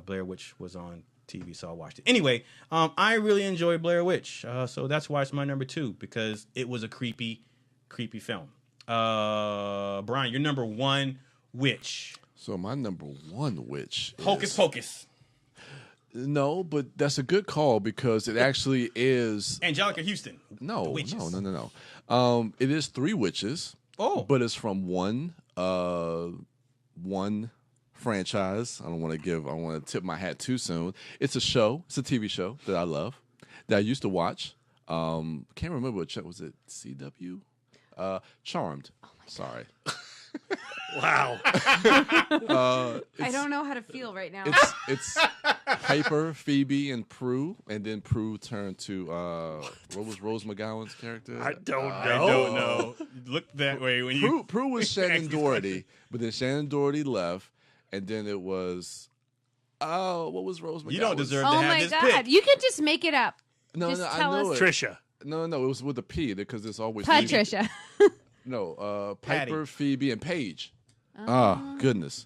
Blair Witch was on TV, so I watched it. Anyway, I really enjoyed Blair Witch, so that's why it's my number 2, because it was a creepy film. Brian, your number 1 witch. So my number 1 witch Hocus Pocus. No, but that's a good call because it actually is Angelica Houston. No. It is 3 witches. Oh, but it's from one franchise. I don't want to tip my hat too soon. It's a show. It's a TV show that I love, that I used to watch. Can't remember what show was it. CW? Charmed. Sorry. Wow. I don't know how to feel right now. It's Piper, Phoebe, and Prue, and then Prue turned to what was Rose McGowan's character? I don't know. I don't know. Look that way when you. Prue was Shannon Doherty, but then Shannon Doherty left, and then it was what was Rose McGowan? You don't deserve to Oh have my this God! pick. You can just make it up. No, just no, tell I know us. it. Trisha. No, it was with a P because it's always Patricia. No, Patty. Piper, Phoebe, and Paige. Oh, goodness.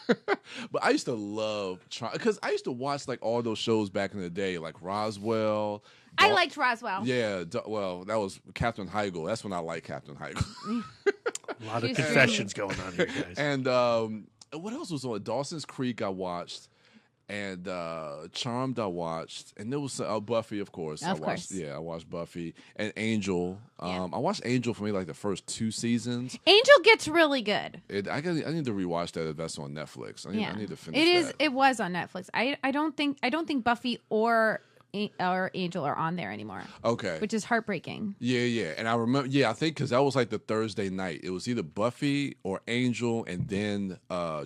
But I used to love because I used to watch like all those shows back in the day, like Roswell. I liked Roswell. Yeah, well, that was Captain Heigl. That's when I liked Captain Heigl. A lot of She's confessions going on here, guys. And what else was on? Dawson's Creek I watched, and Charmed I watched, and there was Buffy, of course. Of course. Yeah, I watched Buffy and Angel. Yeah. I watched Angel for me like the first 2 seasons. Angel gets really good. I need to rewatch that if that's on Netflix. I need to finish It is. that. It was on Netflix. I don't think Buffy or Angel are on there anymore. Okay. Which is heartbreaking. Yeah. And I remember, I think because that was like the Thursday night. It was either Buffy or Angel, and then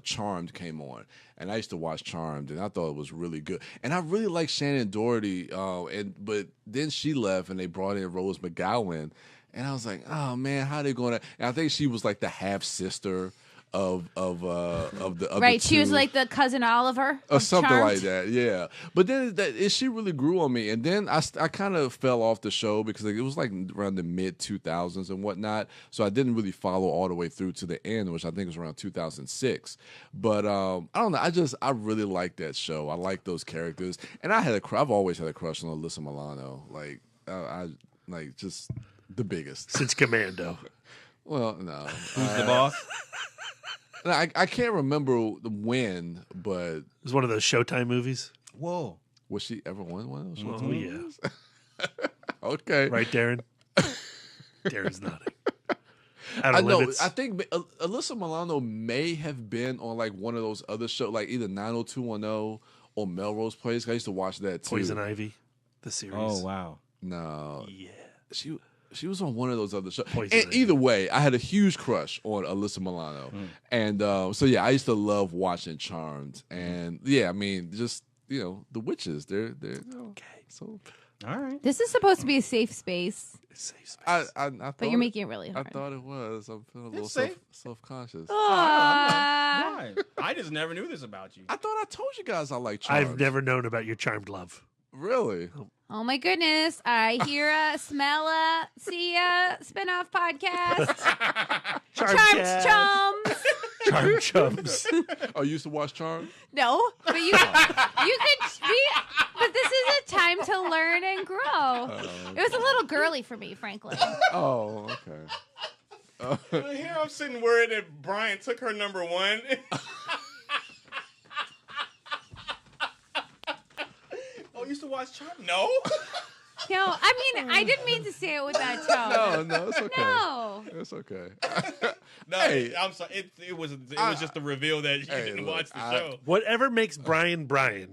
Charmed came on. And I used to watch Charmed, and I thought it was really good. And I really liked Shannon Doherty, but then she left, and they brought in Rose McGowan. And I was like, oh, man, how are they going to... And I think she was like the half-sister of the Right, two. she was like the cousin Oliver Or of something Charmed. like that, yeah. But then she really grew on me, and then I kind of fell off the show because it was like around the mid 2000s and whatnot. So I didn't really follow all the way through to the end, which I think was around 2006. But I don't know. I really liked that show. I like those characters, and I've always had a crush on Alyssa Milano. Like I like just the biggest Since Commando. Well, no. Who's the boss? I can't remember when, but It was one of those Showtime movies. Whoa. was she ever won one of those? Oh, Showtime yeah. Okay. Right, Darren? Darren's nodding. I know. Limits. I think Alyssa Milano may have been on like one of those other shows, like either 90210 or Melrose Place. I used to watch that too. Poison Ivy, the series. Oh, wow. No, Yeah. she was on one of those other shows. Poison And Ivy. either way, I had a huge crush on Alyssa Milano, and so yeah, I used to love watching Charmed, and yeah, I mean, just the witches, they're okay. So All right. This is supposed to be a safe space, I thought but you're making it really I hard. thought it was. I'm feeling a little safe. self-conscious. Aw. Why? I just never knew this about you. I thought I told you guys I like Charmed. I've never known about your charmed love. Really? Oh my goodness. I hear a smell a see a spin-off podcast. Charmed Chums. Charmed chums. Oh, you used to watch Charmed? No, but you could be, but this is a time to learn and grow. It was a little girly for me, frankly. Oh, okay. Here I'm sitting worried that Brian took her number one. Oh, you used to watch Charm? No. No, I mean, I didn't mean to say it with that tone. No, it's okay. No. It's okay. No, Hey. I'm sorry. It was just a reveal that you didn't look, watch the show. Whatever makes Brian, man.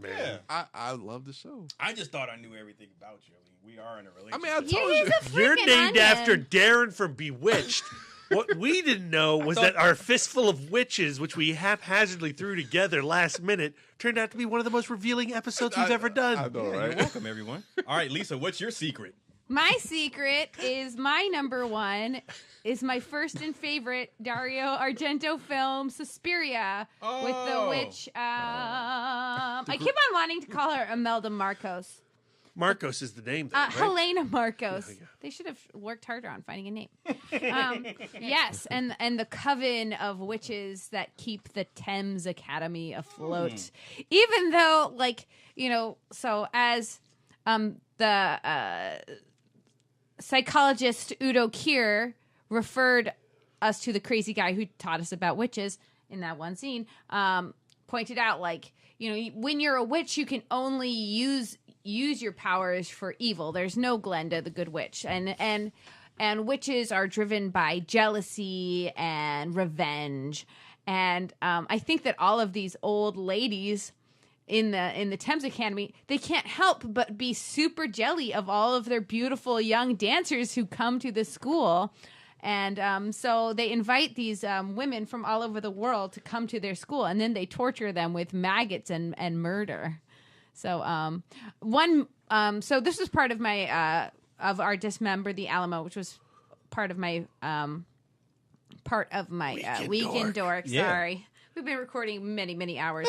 Yeah. I love the show. I just thought I knew everything about you. I mean, we are in a I relationship. mean, I Yeah, told he's you. a freaking You're named onion. after Darren from Bewitched. What we didn't know was that our Fistful of Witches, which we haphazardly threw together last minute, turned out to be one of the most revealing episodes we've ever done. I know, You're right? welcome, everyone. All right, Lisa, what's your secret? My secret is my number one is my first and favorite Dario Argento film, Suspiria, with the witch. I keep on wanting to call her Imelda Marcos. Marcos is the name, though, right? Helena Marcos. They should have worked harder on finding a name. Yes, and the coven of witches that keep the Thames Academy afloat. Even though, so as the psychologist Udo Kier referred us to the crazy guy who taught us about witches in that one scene, pointed out, when you're a witch, you can only use your powers for evil. There's no Glenda, the good witch, and witches are driven by jealousy and revenge. And I think that all of these old ladies in the Thames Academy, they can't help but be super jelly of all of their beautiful young dancers who come to the school. And so they invite these women from all over the world to come to their school, and then they torture them with maggots and murder. So so this was part of my of our Dismember the Alamo, which was part of my Weekend Dork. Yeah. Sorry, we've been recording many hours.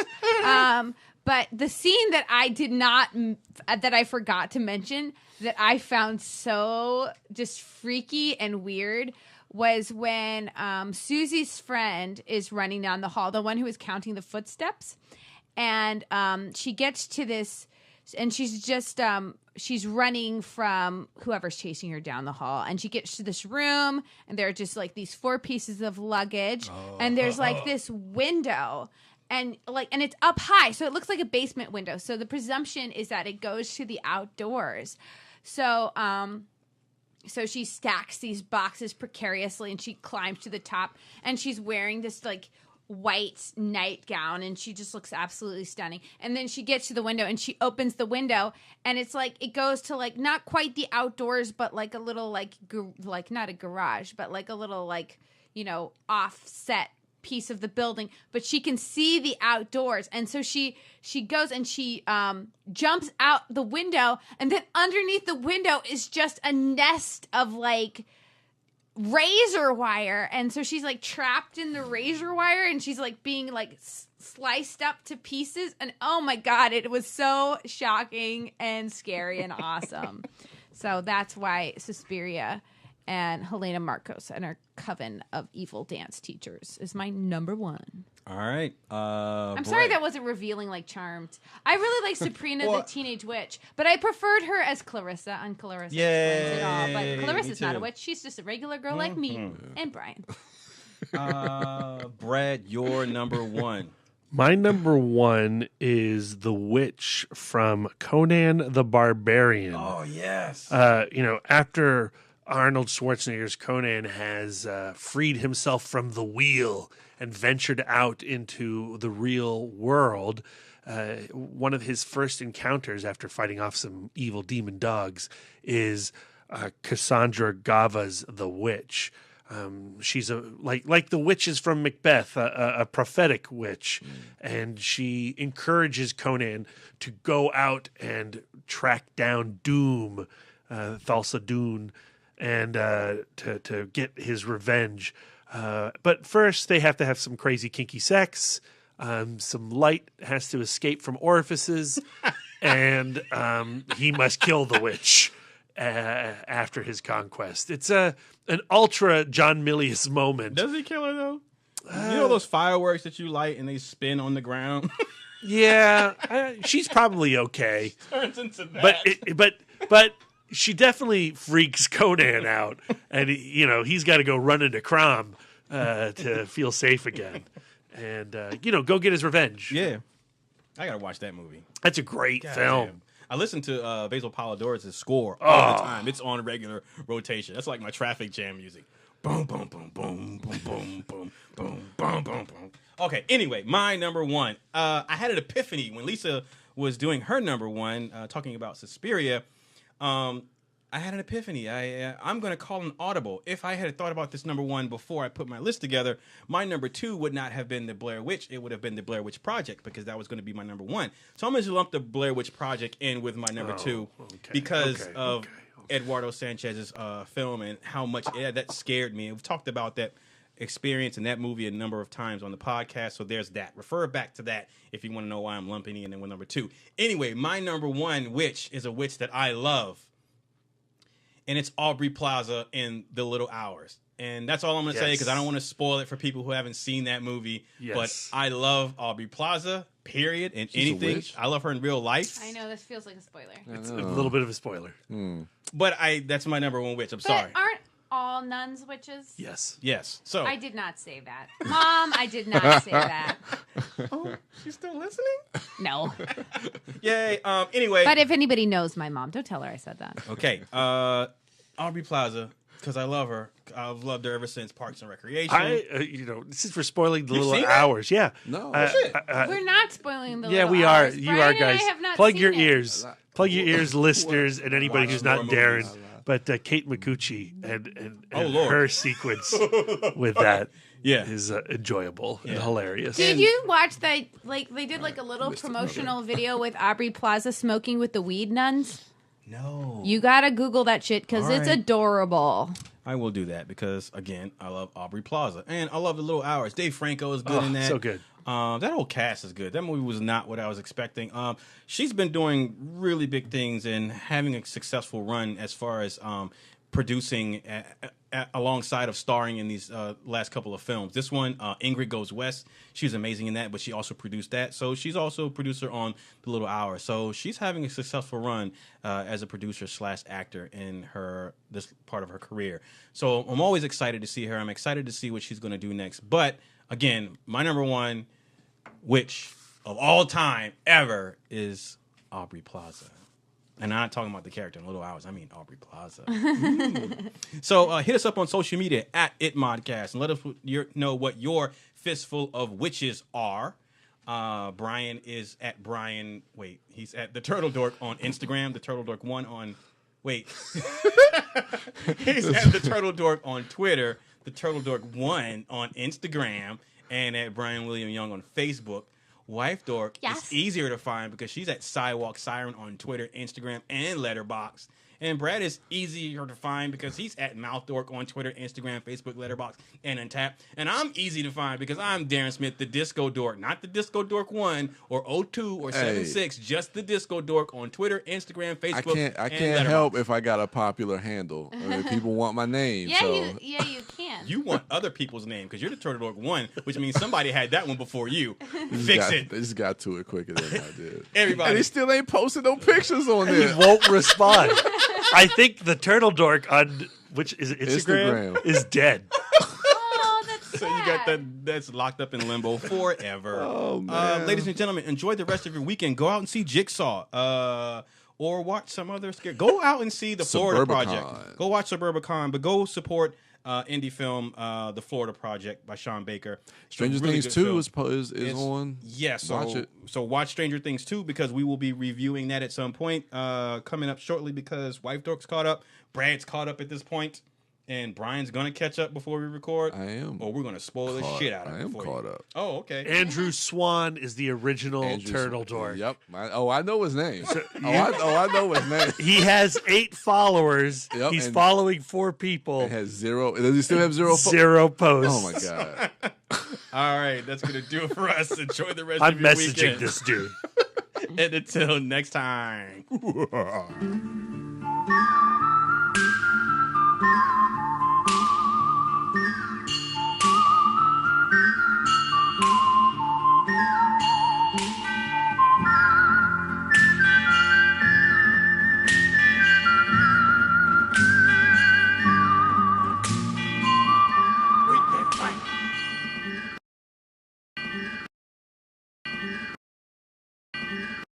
But the scene that I forgot to mention that I found so just freaky and weird was when Susie's friend is running down the hall, the one who is counting the footsteps. And she gets to this, and she's just she's running from whoever's chasing her down the hall. And she gets to this room, and there are just these 4 pieces of luggage, and there's this window, and it's up high, so it looks like a basement window. So the presumption is that it goes to the outdoors. So so she stacks these boxes precariously, and she climbs to the top, and she's wearing this white nightgown, and she just looks absolutely stunning. And then she gets to the window, and she opens the window, and it's it goes to not quite the outdoors, but a little not a garage, but a little offset piece of the building, but she can see the outdoors. And so she goes and she jumps out the window, and then underneath the window is just a nest of razor wire, and so she's trapped in the razor wire, and she's being sliced up to pieces. And oh my god, it was so shocking and scary and awesome. So that's why Suspiria and Helena Marcos and her coven of evil dance teachers is my number one. All right. I'm sorry that wasn't revealing like Charmed. I really like Sabrina the Teenage Witch, but I preferred her as Clarissa on Clarissa Explains It All. But Clarissa's not a witch. She's just a regular girl like me and Brian. Brad, your number one. My number one is the witch from Conan the Barbarian. Oh, yes. After Arnold Schwarzenegger's Conan has freed himself from the wheel and ventured out into the real world, one of his first encounters after fighting off some evil demon dogs is Cassandra Gava's the witch. She's like the witches from Macbeth, a prophetic witch, and she encourages Conan to go out and track down Doom, Thulsa Doom, and to get his revenge. But first, they have to have some crazy kinky sex. Some light has to escape from orifices, and he must kill the witch after his conquest. It's an ultra John Milius moment. Does he kill her though? You know those fireworks that you light and they spin on the ground? Yeah, she's probably okay. Turns into that. But she definitely freaks Conan out, and he's got to go run into Crom to feel safe again, and go get his revenge. Yeah, I gotta watch that movie. That's a great film. Damn. I listen to Basil Polidorus' score all the time. It's on regular rotation. That's like my traffic jam music. Boom, boom, boom, boom, boom, boom, boom, boom, boom, boom, boom. Okay, anyway, my number one. I had an epiphany when Lisa was doing her number one, talking about Suspiria. I had an epiphany. I'm going to call an audible. If I had thought about this number one before I put my list together, my number two would not have been the Blair Witch. It would have been the Blair Witch Project because that was going to be my number one. So I'm going to lump the Blair Witch Project in with my number two because of Eduardo Sanchez's film and how much that scared me. We've talked about that experience in that movie a number of times on the podcast, so there's that. Refer back to that if you want to know why I'm lumping it in with number two. Anyway, my number one witch is a witch that I love. And it's Aubrey Plaza in The Little Hours. And that's all I'm going to say because I don't want to spoil it for people who haven't seen that movie. Yes. But I love Aubrey Plaza, period, and She's anything. a witch? I love her in real life. I know this feels like a spoiler. It's a little bit of a spoiler. But that's my number one witch. I'm But sorry. aren't all nuns witches? Yes. Yes. So I did not say that. Mom, I did not say that. Oh, she's still listening? No. Yay. Anyway. But if anybody knows my mom, don't tell her I said that. Okay. Aubrey Plaza, because I love her. I've loved her ever since Parks and Recreation. This is for spoiling the You've little seen that? hours. Yeah. No. We're not spoiling the Yeah, little we are. hours. You Brian are, and I guys. have not Plug seen your it. ears. Plug your ears, listeners, and anybody Watch who's more not Darren. movies. But Kate Micucci and Lord. her sequence with that Yeah. is enjoyable and hilarious. Did you watch that? Like they did like a little promotional video with Aubrey Plaza smoking with the weed nuns. No. You gotta Google that shit because All it's right. adorable. I will do that because, again, I love Aubrey Plaza. And I love The Little Hours. Dave Franco is good in that. so good. That whole cast is good. That movie was not what I was expecting. She's been doing really big things and having a successful run as far as producing alongside of starring in these last couple of films. This one, Ingrid Goes West, she's amazing in that, but she also produced that. So she's also a producer on The Little Hours. So she's having a successful run as a producer / actor in this part of her career. So I'm always excited to see her. I'm excited to see what she's going to do next. But again, my number one witch of all time ever is Aubrey Plaza. And I'm not talking about the character in Little Hours. I mean Aubrey Plaza. So hit us up on social media at ItModcast and let us know what your Fistful of Witches are. Brian is at Brian. Wait, he's at the Turtle Dork on Instagram. The Turtle Dork 1 on. Wait. He's at the Turtle Dork on Twitter. The Turtle Dork 1 on Instagram. And at Brian William Young on Facebook. Wife Dork is easier to find because she's at Sidewalk Siren on Twitter, Instagram, and Letterboxd. And Brad is easier to find because he's at Mouth Dork on Twitter, Instagram, Facebook, Letterboxd, and Untappd. And I'm easy to find because I'm Darren Smith, the Disco Dork, not the Disco Dork 1 or 02 or 76, just the Disco Dork on Twitter, Instagram, Facebook, I can't help if I got a popular handle. I mean, people want my name. Yeah, so. you can. You want other people's name because you're the Turtle Dork 1, which means somebody had that one before you. Fix it. They just got to it quicker than I did. Everybody. And he still ain't posted no pictures on He there. won't respond. I think the Turtle Dork on which is it Instagram is dead. Oh, that's So you got that's locked up in limbo forever. Oh, man. Ladies and gentlemen, enjoy the rest of your weekend. Go out and see Jigsaw. Or watch some other scare. Go out and see the Florida Project. Go watch Suburbicon, but go support indie film, The Florida Project by Sean Baker. Stranger Things 2 is on. Yes, Watch it. So watch Stranger Things 2 because we will be reviewing that at some point coming up shortly because Wife Dork's caught up. Brad's caught up at this point. And Brian's gonna catch up before we record. I am. Or we're gonna spoil the shit out of it. I am for caught you. up. Oh, okay. Andrew Swan is the original Andrew Turtle Smith. Dork. Yep. I know his name. I know his name. He has 8 followers. Yep, He's and- following 4 people. It has 0. Does he still have 0? 0 posts. Oh my god. All right, that's gonna do it for us. Enjoy the rest I'm of your messaging weekend. this dude. And until next time.